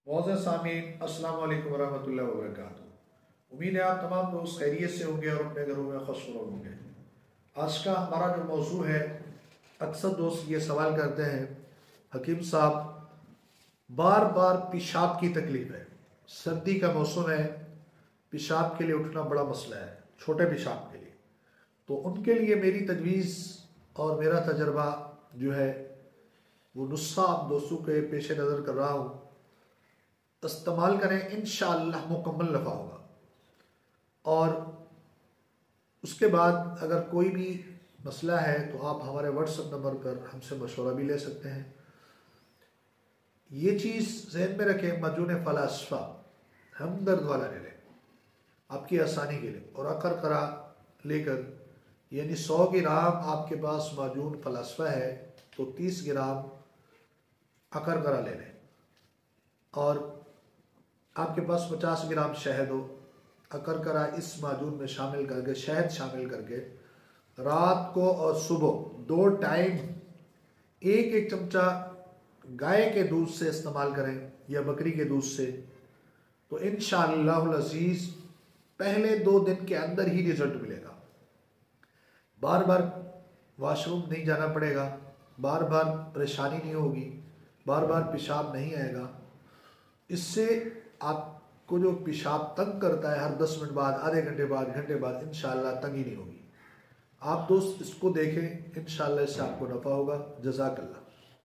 मौज़ूद सामीन अस्सलाम वालेकुम वरहमतुल्लाहि वबरकातुहू। उम्मीद है आप तमाम दोस्त खैरियत से होंगे और अपने घरों में खुशनुमा होंगे। आज का हमारा जो मौजू है, अक्सर दोस्त ये सवाल करते हैं, हकीम साहब बार बार पेशाब की तकलीफ है, सर्दी का मौसम है, पेशाब के लिए उठना बड़ा मसला है, छोटे पेशाब के लिए। तो उनके लिए मेरी तजवीज़ और मेरा तजर्बा जो है वो नुस्खा आप दोस्तों के पेश नज़र कर रहा हूँ, इस्तेमाल करें, इंशाअल्लाह मुकम्मल नफ़ा होगा। और उसके बाद अगर कोई भी मसला है तो आप हमारे व्हाट्सएप नंबर पर हमसे मशवरा भी ले सकते हैं। ये चीज़ ज़हन में रखें, मजून फ़लास्फ़ा हमदर्द वाला ले लें आपकी आसानी के लिए, और अकर करा लेकर, यानी 100 ग्राम आपके पास माजून फ़लास्फ़ा है तो 30 ग्राम अकर करा ले लें, और आपके पास 50 ग्राम शहद हो, अकर करा इस माजून में शामिल करके, शहद शामिल करके रात को और सुबह 2 टाइम 1-1 चमचा गाय के दूध से इस्तेमाल करें या बकरी के दूध से, तो इंशाअल्लाहुल अज़ीज़ पहले 2 दिन के अंदर ही रिजल्ट मिलेगा। बार बार वॉशरूम नहीं जाना पड़ेगा, बार बार परेशानी नहीं होगी, बार बार पेशाब नहीं आएगा। इससे आपको जो पेशाब तंग करता है हर 10 मिनट बाद, आधे घंटे बाद, घंटे बाद, इंशाअल्लाह तंग ही नहीं होगी। आप दोस्त इसको देखें, इंशाअल्लाह इससे आपको नफ़ा होगा। जज़ाकल्लाह।